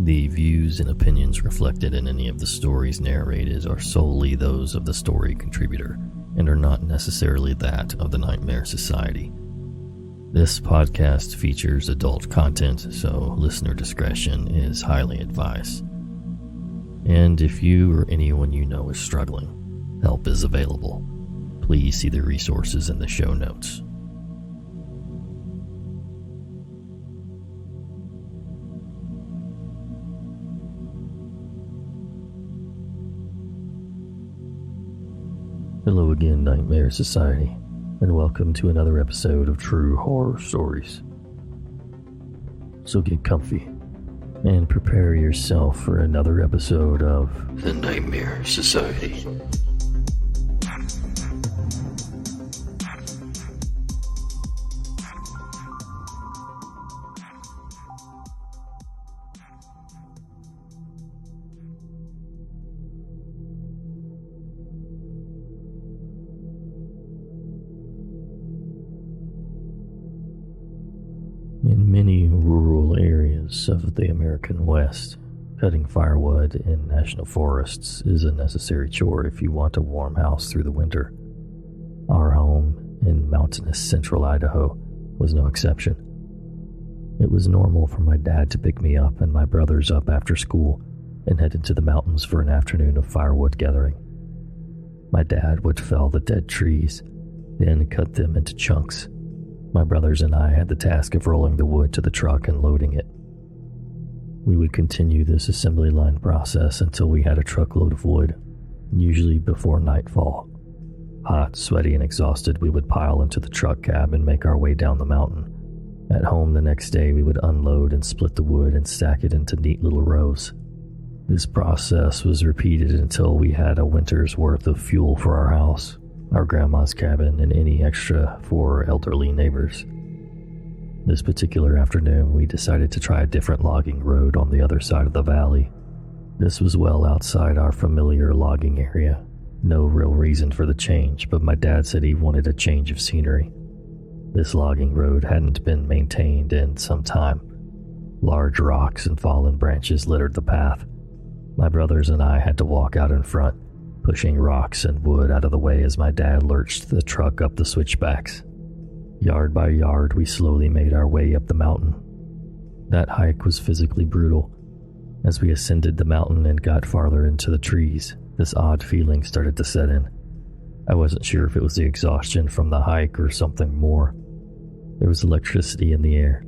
The views and opinions reflected in any of the stories narrated are solely those of the story contributor and are not necessarily that of the Nightmare Society. This podcast features adult content, so listener discretion is highly advised. And if you or anyone you know is struggling, help is available. Please see the resources in the show notes. Hello again, Nightmare Society, and welcome to another episode of True Horror Stories. So get comfy and prepare yourself for another episode of The Nightmare Society. In many rural areas of the American West, cutting firewood in national forests is a necessary chore if you want a warm house through the winter. Our home in mountainous central Idaho was no exception. It was normal for my dad to pick me up and my brothers up after school and head into the mountains for an afternoon of firewood gathering. My dad would fell the dead trees, then cut them into chunks. My brothers and I had the task of rolling the wood to the truck and loading it. We would continue this assembly line process until we had a truckload of wood, usually before nightfall. Hot, sweaty, and exhausted, we would pile into the truck cab and make our way down the mountain. At home the next day, we would unload and split the wood and stack it into neat little rows. This process was repeated until we had a winter's worth of fuel for our house, our grandma's cabin, and any extra for elderly neighbors. This particular afternoon, we decided to try a different logging road on the other side of the valley. This was well outside our familiar logging area. No real reason for the change, but my dad said he wanted a change of scenery. This logging road hadn't been maintained in some time. Large rocks and fallen branches littered the path. My brothers and I had to walk out in front, pushing rocks and wood out of the way as my dad lurched the truck up the switchbacks. Yard by yard, we slowly made our way up the mountain. That hike was physically brutal. As we ascended the mountain and got farther into the trees, this odd feeling started to set in. I wasn't sure if it was the exhaustion from the hike or something more. There was electricity in the air,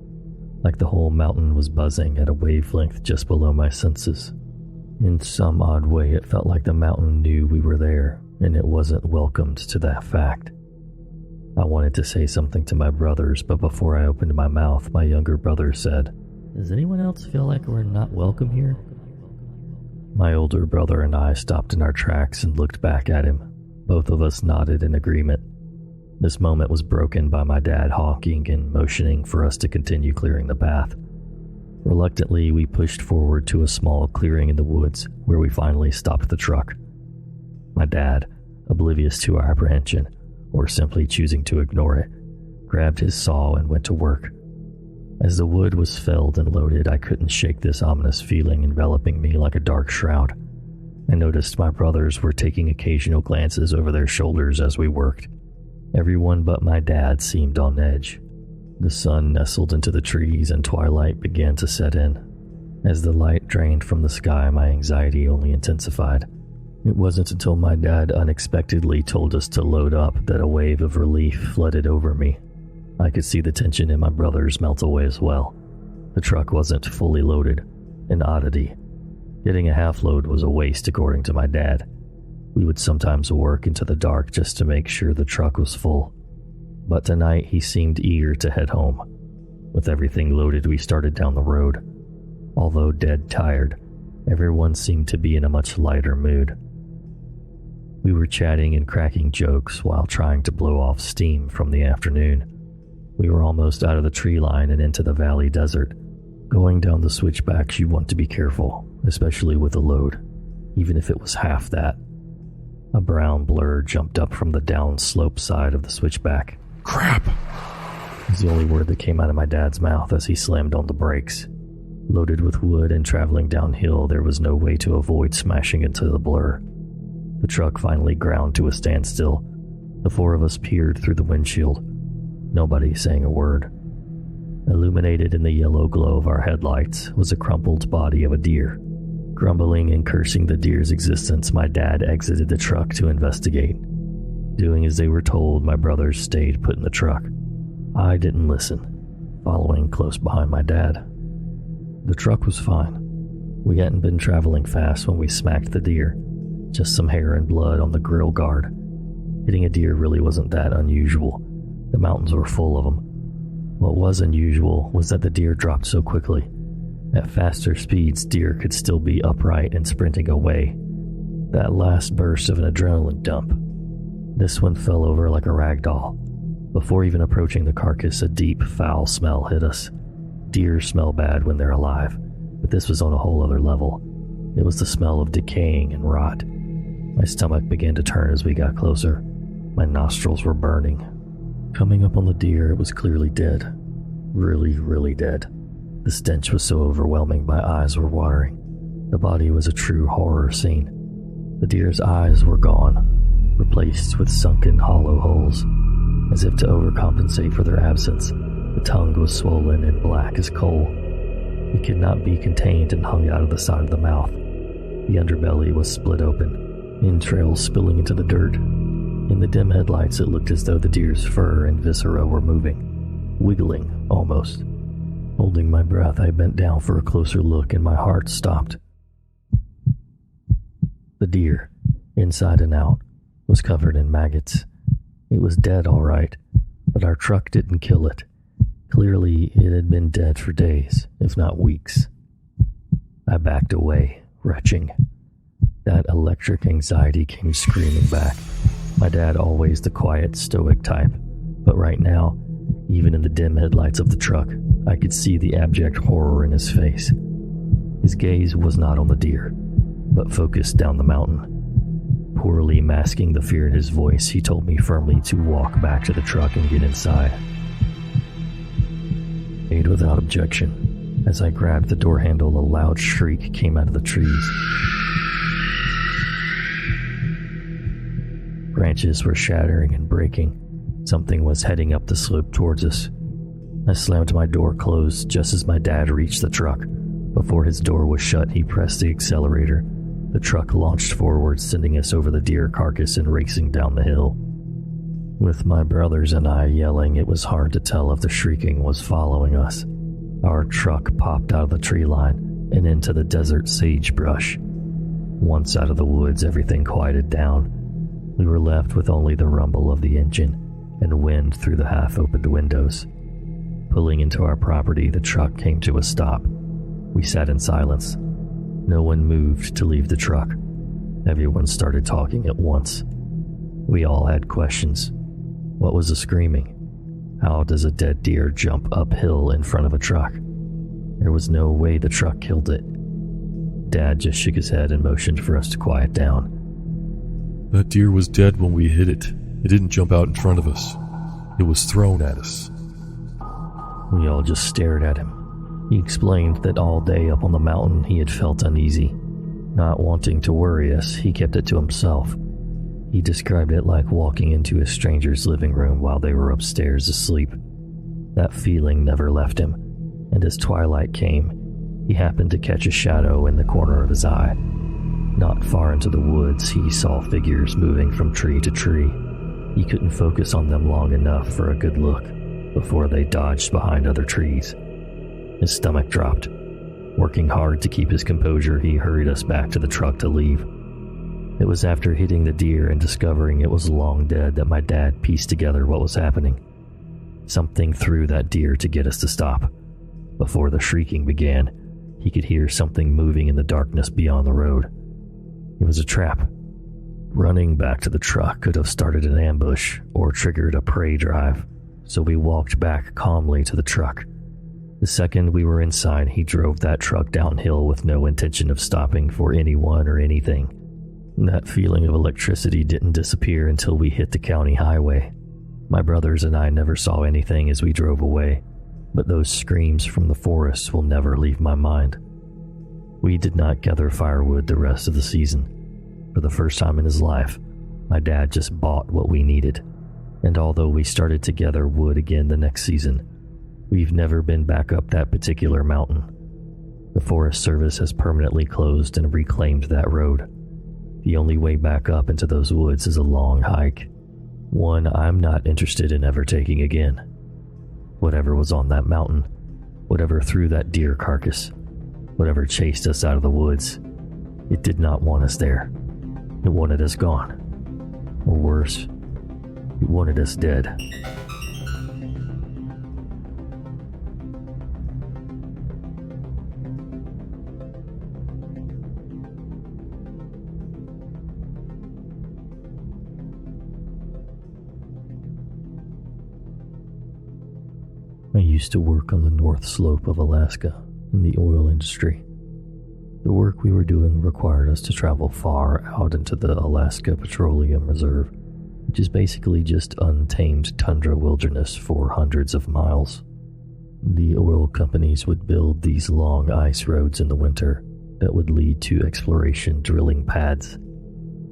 like the whole mountain was buzzing at a wavelength just below my senses. In some odd way, it felt like the mountain knew we were there, and it wasn't welcomed to that fact. I wanted to say something to my brothers, but before I opened my mouth, my younger brother said, "Does anyone else feel like we're not welcome here?" My older brother and I stopped in our tracks and looked back at him. Both of us nodded in agreement. This moment was broken by my dad honking and motioning for us to continue clearing the path. Reluctantly, we pushed forward to a small clearing in the woods where we finally stopped the truck. My dad, oblivious to our apprehension, or simply choosing to ignore it, grabbed his saw and went to work. As the wood was felled and loaded, I couldn't shake this ominous feeling enveloping me like a dark shroud. I noticed my brothers were taking occasional glances over their shoulders as we worked. Everyone but my dad seemed on edge. The sun nestled into the trees and twilight began to set in. As the light drained from the sky, my anxiety only intensified. It wasn't until my dad unexpectedly told us to load up that a wave of relief flooded over me. I could see the tension in my brothers melt away as well. The truck wasn't fully loaded, an oddity. Getting a half load was a waste according to my dad. We would sometimes work into the dark just to make sure the truck was full. But tonight he seemed eager to head home. With everything loaded, we started down the road. Although dead tired, everyone seemed to be in a much lighter mood. We were chatting and cracking jokes while trying to blow off steam from the afternoon. We were almost out of the tree line and into the valley desert. Going down the switchbacks, you want to be careful, especially with a load, even if it was half that. A brown blur jumped up from the downslope side of the switchback. "Crap," was the only word that came out of my dad's mouth as he slammed on the brakes. Loaded with wood and traveling downhill, there was no way to avoid smashing into the blur. The truck finally ground to a standstill. The four of us peered through the windshield, nobody saying a word. Illuminated in the yellow glow of our headlights was a crumpled body of a deer. Grumbling and cursing the deer's existence, my dad exited the truck to investigate. Doing as they were told, my brothers stayed put in the truck. I didn't listen, following close behind my dad. The truck was fine. We hadn't been traveling fast when we smacked the deer, just some hair and blood on the grill guard. Hitting a deer really wasn't that unusual. The mountains were full of them. What was unusual was that the deer dropped so quickly. At faster speeds, deer could still be upright and sprinting away. That last burst of an adrenaline dump. This one fell over like a rag doll. Before even approaching the carcass, a deep, foul smell hit us. Deer smell bad when they're alive, but this was on a whole other level. It was the smell of decaying and rot. My stomach began to turn as we got closer. My nostrils were burning. Coming up on the deer, it was clearly dead. Really, really dead. The stench was so overwhelming my eyes were watering. The body was a true horror scene. The deer's eyes were gone, replaced with sunken hollow holes. As if to overcompensate for their absence, the tongue was swollen and black as coal. It could not be contained and hung out of the side of the mouth. The underbelly was split open, entrails spilling into the dirt. In the dim headlights, it looked as though the deer's fur and viscera were moving, wiggling almost. Holding my breath, I bent down for a closer look and my heart stopped. The deer, inside and out, was covered in maggots. It was dead, all right, but our truck didn't kill it. Clearly, it had been dead for days, if not weeks. I backed away, retching. That electric anxiety came screaming back. My dad, always the quiet, stoic type, but right now, even in the dim headlights of the truck, I could see the abject horror in his face. His gaze was not on the deer, but focused down the mountain. Poorly masking the fear in his voice, he told me firmly to walk back to the truck and get inside. Made without objection. As I grabbed the door handle, a loud shriek came out of the trees. Branches were shattering and breaking. Something was heading up the slope towards us. I slammed my door closed just as my dad reached the truck. Before his door was shut, he pressed the accelerator. The truck launched forward, sending us over the deer carcass and racing down the hill. With my brothers and I yelling, it was hard to tell if the shrieking was following us. Our truck popped out of the tree line and into the desert sagebrush. Once out of the woods, everything quieted down. We were left with only the rumble of the engine and wind through the half-opened windows. Pulling into our property, the truck came to a stop. We sat in silence. No one moved to leave the truck. Everyone started talking at once. We all had questions. What was the screaming? How does a dead deer jump uphill in front of a truck? There was no way the truck killed it. Dad just shook his head and motioned for us to quiet down. That deer was dead when we hit it. It didn't jump out in front of us. It was thrown at us. We all just stared at him. He explained that all day up on the mountain he had felt uneasy. Not wanting to worry us, he kept it to himself. He described it like walking into a stranger's living room while they were upstairs asleep. That feeling never left him, and as twilight came, he happened to catch a shadow in the corner of his eye. Not far into the woods, he saw figures moving from tree to tree. He couldn't focus on them long enough for a good look before they dodged behind other trees. His stomach dropped. Working hard to keep his composure, he hurried us back to the truck to leave. It was after hitting the deer and discovering it was long dead that my dad pieced together what was happening. Something threw that deer to get us to stop. Before the shrieking began, he could hear something moving in the darkness beyond the road. It was a trap. Running back to the truck could have started an ambush or triggered a prey drive, so we walked back calmly to the truck. The second we were inside, he drove that truck downhill with no intention of stopping for anyone or anything. That feeling of electricity didn't disappear until we hit the county highway. My brothers and I never saw anything as we drove away. but those screams from the forest will never leave my mind. We did not gather firewood the rest of the season. For the first time in his life, my dad just bought what we needed, and although we started to gather wood again the next season, we've never been back up that particular mountain. The Forest Service has permanently closed and reclaimed that road. The only way back up into those woods is a long hike, one I'm not interested in ever taking again. Whatever was on that mountain, whatever threw that deer carcass, whatever chased us out of the woods, it did not want us there. It wanted us gone. Or worse, it wanted us dead. I used to work on the north slope of Alaska in the oil industry. The work we were doing required us to travel far out into the Alaska Petroleum Reserve, which is basically just untamed tundra wilderness for hundreds of miles. The oil companies would build these long ice roads in the winter that would lead to exploration drilling pads.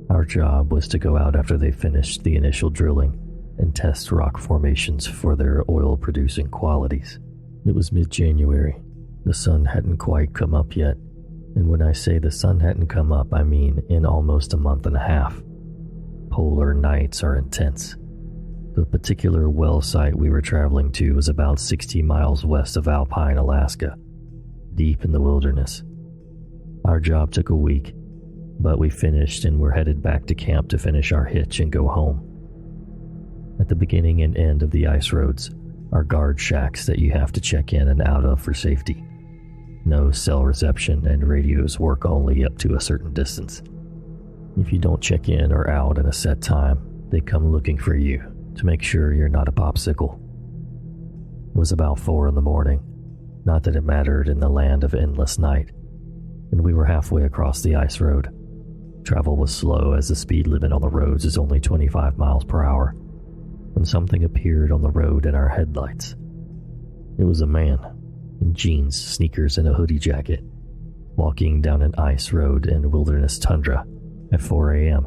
Our job was to go out after they finished the initial drilling and test rock formations for their oil-producing qualities. It was mid-January. The sun hadn't quite come up yet, and when I say the sun hadn't come up, I mean in almost a month and a half. Polar nights are intense. The particular well site we were traveling to was about 60 miles west of Alpine, Alaska, deep in the wilderness. Our job took a week, but we finished and were headed back to camp to finish our hitch and go home. At the beginning and end of the ice roads are guard shacks that you have to check in and out of for safety. No cell reception, and radios work only up to a certain distance. If you don't check in or out in a set time, they come looking for you to make sure you're not a popsicle. It was about 4 a.m, not that it mattered in the land of endless night, and we were halfway across the ice road. Travel was slow as the speed limit on the roads is only 25 miles per hour. When something appeared on the road in our headlights. It was a man, in jeans, sneakers, and a hoodie jacket, walking down an ice road in wilderness tundra at 4 a.m.,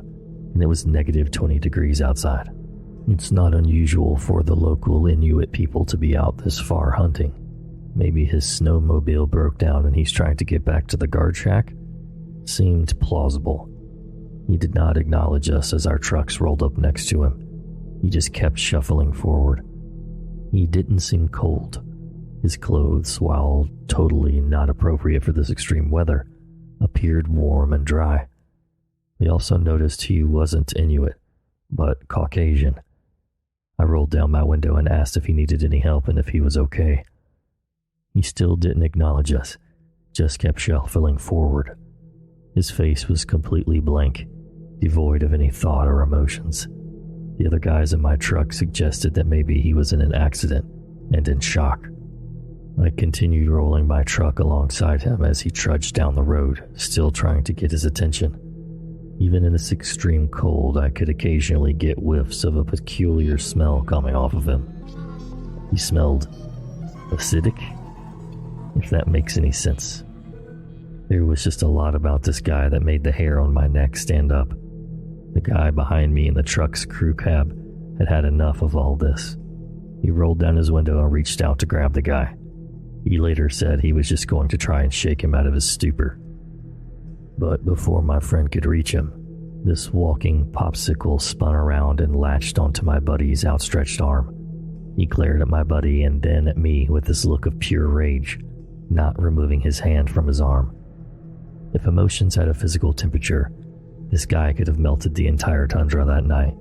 and it was negative 20 degrees outside. It's not unusual for the local Inuit people to be out this far hunting. Maybe his snowmobile broke down and he's trying to get back to the guard shack? Seemed plausible. He did not acknowledge us as our trucks rolled up next to him. He just kept shuffling forward. He didn't seem cold. His clothes, while totally not appropriate for this extreme weather, appeared warm and dry. We also noticed he wasn't Inuit, but Caucasian. I rolled down my window and asked if he needed any help and if he was okay. He still didn't acknowledge us, just kept shuffling forward. His face was completely blank, devoid of any thought or emotions. The other guys in my truck suggested that maybe he was in an accident and in shock. I continued rolling my truck alongside him as he trudged down the road, still trying to get his attention. Even in this extreme cold, I could occasionally get whiffs of a peculiar smell coming off of him. He smelled acidic, if that makes any sense. There was just a lot about this guy that made the hair on my neck stand up. The guy behind me in the truck's crew cab had had enough of all this. He rolled down his window and reached out to grab the guy. He later said he was just going to try and shake him out of his stupor. But before my friend could reach him, this walking popsicle spun around and latched onto my buddy's outstretched arm. He glared at my buddy and then at me with this look of pure rage, not removing his hand from his arm. If emotions had a physical temperature, this guy could have melted the entire tundra that night.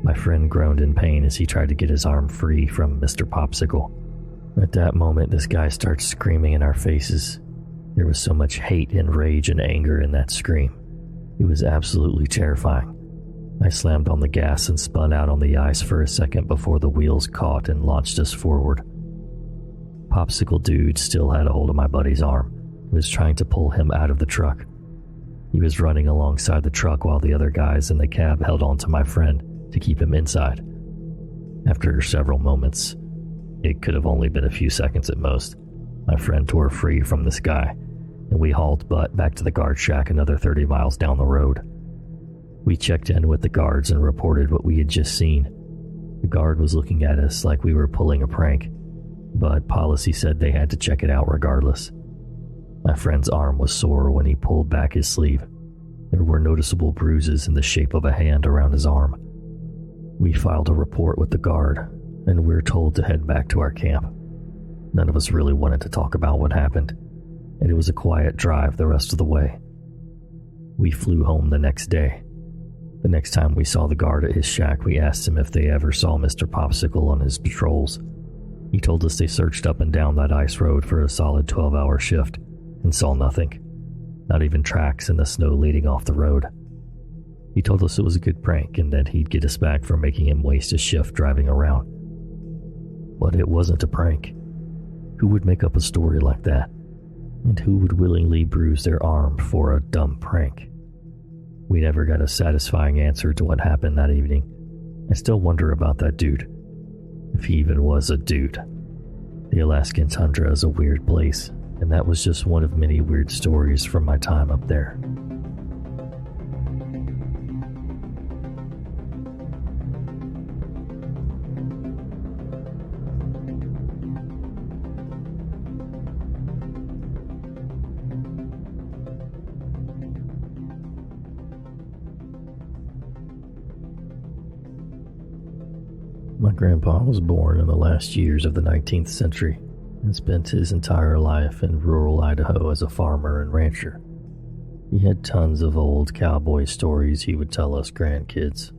My friend groaned in pain as he tried to get his arm free from Mr. Popsicle. At that moment, this guy starts screaming in our faces. There was so much hate and rage and anger in that scream. It was absolutely terrifying. I slammed on the gas and spun out on the ice for a second before the wheels caught and launched us forward. Popsicle Dude still had a hold of my buddy's arm and was trying to pull him out of the truck. He was running alongside the truck while the other guys in the cab held on to my friend to keep him inside. After several moments, It could have only been a few seconds at most. My friend tore free from this guy, and we hauled butt back to the guard shack another 30 miles down the road. We checked in with the guards and reported what we had just seen. The guard was looking at us like we were pulling a prank, but policy said they had to check it out regardless. My friend's arm was sore when he pulled back his sleeve. There were noticeable bruises in the shape of a hand around his arm. We filed a report with the guard, and we're told to head back to our camp. None of us really wanted to talk about what happened, and it was a quiet drive the rest of the way. We flew home the next day. The next time we saw the guard at his shack, we asked him if they ever saw Mr. Popsicle on his patrols. He told us they searched up and down that ice road for a solid 12-hour shift and saw nothing, not even tracks in the snow leading off the road. He told us it was a good prank and that he'd get us back for making him waste a shift driving around. But it wasn't a prank. Who would make up a story like that? And who would willingly bruise their arm for a dumb prank? We never got a satisfying answer to what happened that evening. I still wonder about that dude, if he even was a dude. The Alaskan tundra is a weird place, and that was just one of many weird stories from my time up there. My grandpa was born in the last years of the 19th century and spent his entire life in rural Idaho as a farmer and rancher. He had tons of old cowboy stories he would tell us grandkids.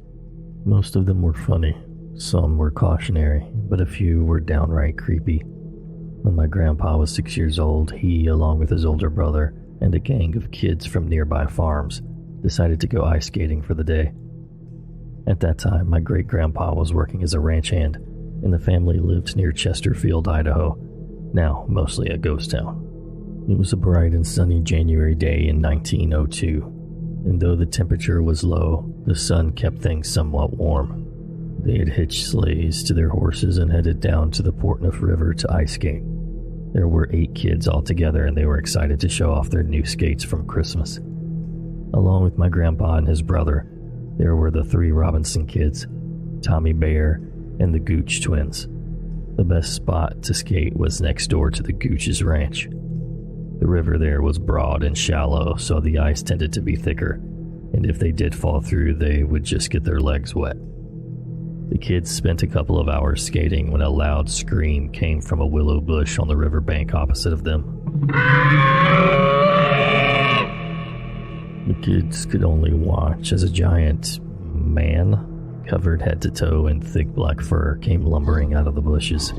Most of them were funny, some were cautionary, but a few were downright creepy. When my grandpa was 6 years old, he, along with his older brother and a gang of kids from nearby farms, decided to go ice skating for the day. At that time, my great-grandpa was working as a ranch hand, and the family lived near Chesterfield, Idaho, now mostly a ghost town. It was a bright and sunny January day in 1902, and though the temperature was low, the sun kept things somewhat warm. They had hitched sleighs to their horses and headed down to the Portneuf River to ice skate. There were 8 kids altogether, and they were excited to show off their new skates from Christmas. Along with my grandpa and his brother, there were the 3 Robinson kids, Tommy Bear, and the Gooch twins. The best spot to skate was next door to the Gooch's ranch. The river there was broad and shallow, so the ice tended to be thicker, and if they did fall through, they would just get their legs wet. The kids spent a couple of hours skating when a loud scream came from a willow bush on the riverbank opposite of them. The kids could only watch as a giant man, covered head to toe in thick black fur, came lumbering out of the bushes.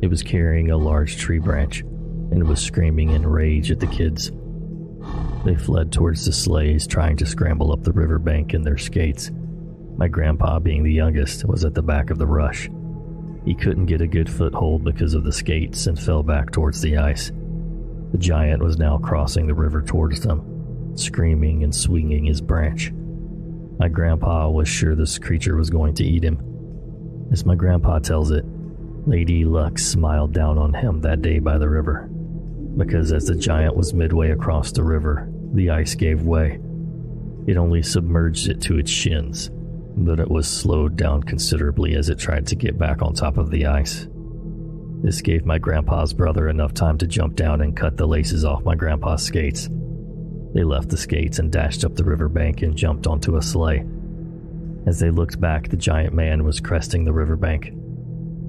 It was carrying a large tree branch and was screaming in rage at the kids. They fled towards the sleighs, trying to scramble up the riverbank in their skates. My grandpa, being the youngest, was at the back of the rush. He couldn't get a good foothold because of the skates and fell back towards the ice. The giant was now crossing the river towards them, screaming and swinging his branch. My grandpa was sure this creature was going to eat him. As my grandpa tells it, Lady Luck smiled down on him that day by the river, because as the giant was midway across the river, the ice gave way. It only submerged it to its shins, but it was slowed down considerably as it tried to get back on top of the ice. This gave my grandpa's brother enough time to jump down and cut the laces off my grandpa's skates. They left the skates and dashed up the riverbank and jumped onto a sleigh. As they looked back, the giant man was cresting the riverbank.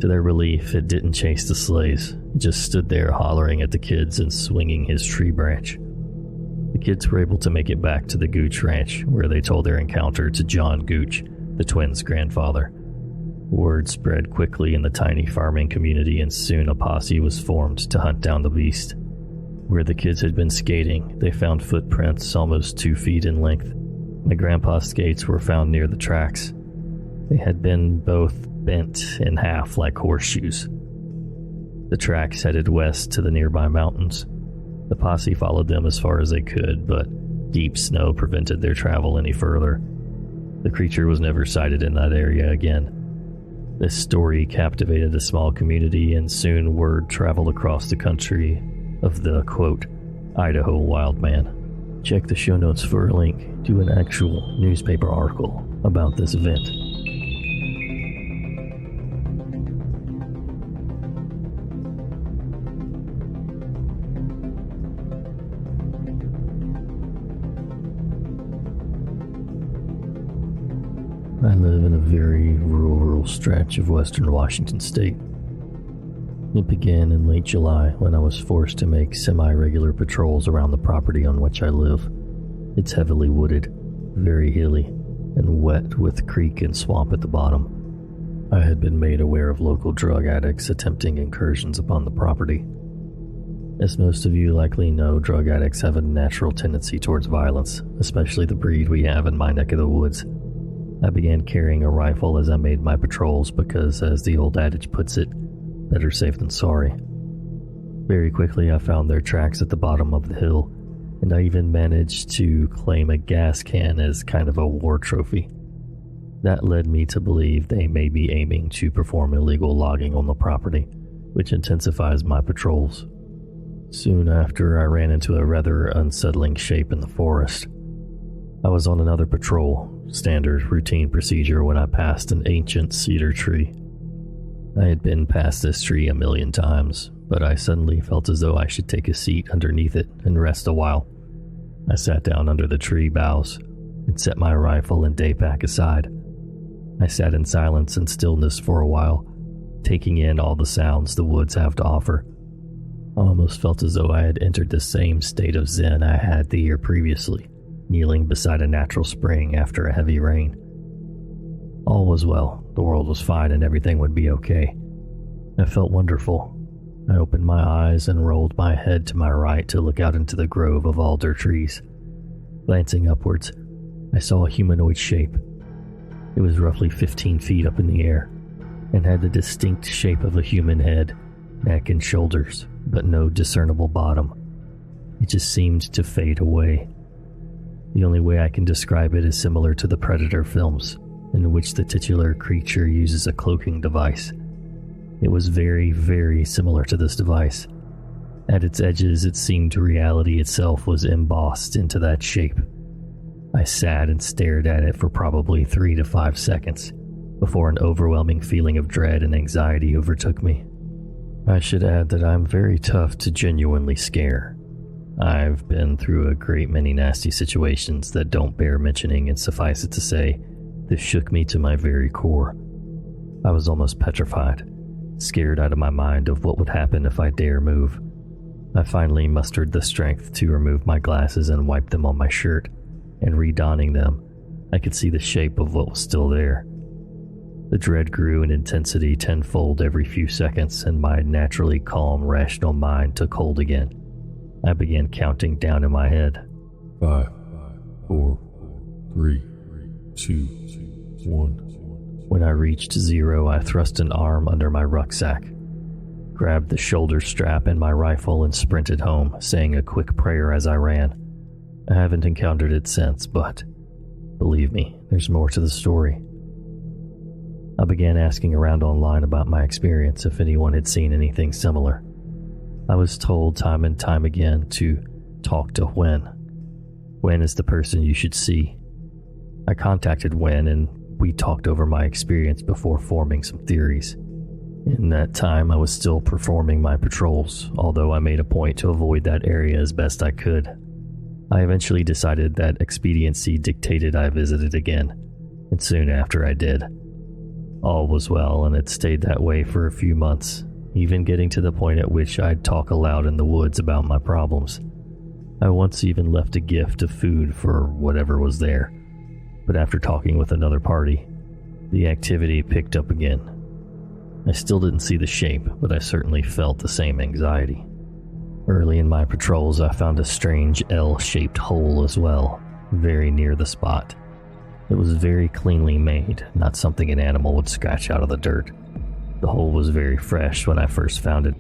To their relief, it didn't chase the sleighs. It just stood there hollering at the kids and swinging his tree branch. The kids were able to make it back to the Gooch Ranch, where they told their encounter to John Gooch, the twins' grandfather. Word spread quickly in the tiny farming community, and soon a posse was formed to hunt down the beast. Where the kids had been skating, they found footprints almost 2 feet in length. My grandpa's skates were found near the tracks. They had been both bent in half like horseshoes. The tracks headed west to the nearby mountains. The posse followed them as far as they could, but deep snow prevented their travel any further. The creature was never sighted in that area again. This story captivated a small community, and soon word traveled across the country of the, quote, Idaho wild man. Check the show notes for a link to an actual newspaper article about this event. I live in a very rural stretch of western Washington state. It began in late July when I was forced to make semi-regular patrols around the property on which I live. It's heavily wooded, very hilly, and wet with creek and swamp at the bottom. I had been made aware of local drug addicts attempting incursions upon the property. As most of you likely know, drug addicts have a natural tendency towards violence, especially the breed we have in my neck of the woods. I began carrying a rifle as I made my patrols because, as the old adage puts it, better safe than sorry. Very quickly I found their tracks at the bottom of the hill, and I even managed to claim a gas can as kind of a war trophy. That led me to believe they may be aiming to perform illegal logging on the property, which intensifies my patrols. Soon after, I ran into a rather unsettling shape in the forest. I was on another patrol, standard routine procedure, when I passed an ancient cedar tree. I had been past this tree a million times, but I suddenly felt as though I should take a seat underneath it and rest a while. I sat down under the tree boughs and set my rifle and day pack aside. I sat in silence and stillness for a while, taking in all the sounds the woods have to offer. I almost felt as though I had entered the same state of zen I had the year previously, kneeling beside a natural spring after a heavy rain. All was well, the world was fine, and everything would be okay. I felt wonderful. I opened my eyes and rolled my head to my right to look out into the grove of alder trees. Glancing upwards, I saw a humanoid shape. It was roughly 15 feet up in the air, and had the distinct shape of a human head, neck and shoulders, but no discernible bottom. It just seemed to fade away. The only way I can describe it is similar to the Predator films, in which the titular creature uses a cloaking device. It was very, very similar to this device. At its edges, it seemed reality itself was embossed into that shape. I sat and stared at it for probably 3 to 5 seconds, before an overwhelming feeling of dread and anxiety overtook me. I should add that I'm very tough to genuinely scare. I've been through a great many nasty situations that don't bear mentioning, and suffice it to say, this shook me to my very core. I was almost petrified, scared out of my mind of what would happen if I dare move. I finally mustered the strength to remove my glasses and wipe them on my shirt, and redonning them, I could see the shape of what was still there. The dread grew in intensity tenfold every few seconds, and my naturally calm, rational mind took hold again. I began counting down in my head. 5, 4, 3, 2, 1. When I reached 0, I thrust an arm under my rucksack, grabbed the shoulder strap and my rifle, and sprinted home, saying a quick prayer as I ran. I haven't encountered it since, but believe me, there's more to the story. I began asking around online about my experience, if anyone had seen anything similar. I was told time and time again to talk to Wyrm. Wyrm is the person you should see. I contacted Wyrm, and we talked over my experience before forming some theories. In that time, I was still performing my patrols, although I made a point to avoid that area as best I could. I eventually decided that expediency dictated I visited again, and soon after I did. All was well, and it stayed that way for a few months, even getting to the point at which I'd talk aloud in the woods about my problems. I once even left a gift of food for whatever was there, but after talking with another party, the activity picked up again. I still didn't see the shape, but I certainly felt the same anxiety. Early in my patrols, I found a strange L-shaped hole as well, very near the spot. It was very cleanly made, not something an animal would scratch out of the dirt. The hole was very fresh when I first found it.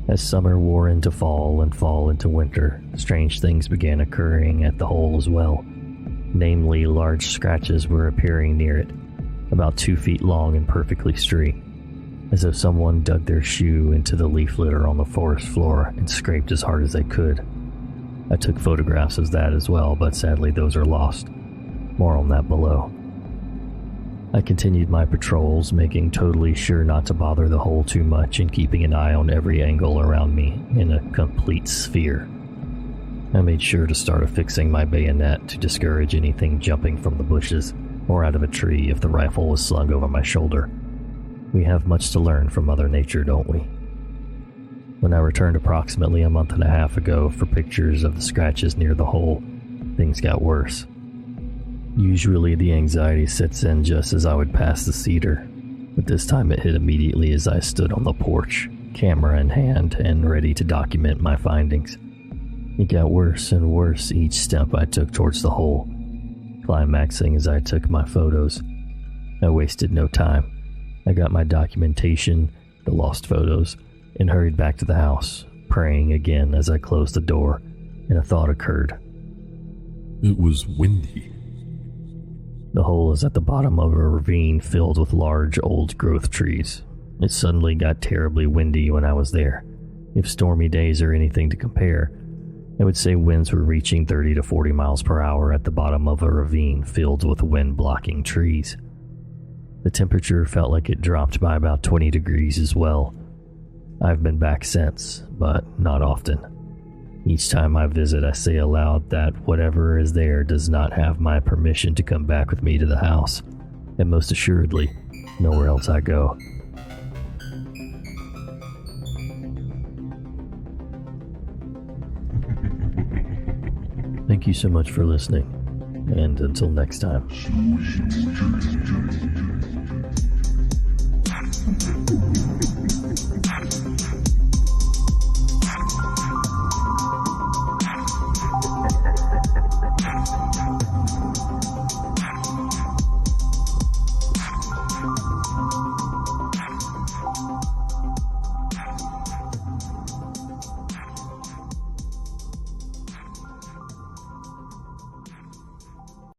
As summer wore into fall and fall into winter, strange things began occurring at the hole as well. Namely, large scratches were appearing near it, about 2 feet long and perfectly straight, as though someone dug their shoe into the leaf litter on the forest floor and scraped as hard as they could. I took photographs of that as well, but sadly those are lost. More on that below. I continued my patrols, making totally sure not to bother the hole too much and keeping an eye on every angle around me in a complete sphere. I made sure to start affixing my bayonet to discourage anything jumping from the bushes or out of a tree if the rifle was slung over my shoulder. We have much to learn from Mother Nature, don't we? When I returned approximately a month and a half ago for pictures of the scratches near the hole, things got worse. Usually the anxiety sets in just as I would pass the cedar, but this time it hit immediately as I stood on the porch, camera in hand and ready to document my findings. It got worse and worse each step I took towards the hole, climaxing as I took my photos. I wasted no time. I got my documentation, the lost photos, and hurried back to the house, praying again as I closed the door, and a thought occurred. It was windy. The hole is at the bottom of a ravine filled with large old-growth trees. It suddenly got terribly windy when I was there. If stormy days are anything to compare, I would say winds were reaching 30 to 40 miles per hour at the bottom of a ravine filled with wind-blocking trees. The temperature felt like it dropped by about 20 degrees as well. I've been back since, but not often. Each time I visit, I say aloud that whatever is there does not have my permission to come back with me to the house, and most assuredly, nowhere else I go. Thank you so much for listening, and until next time.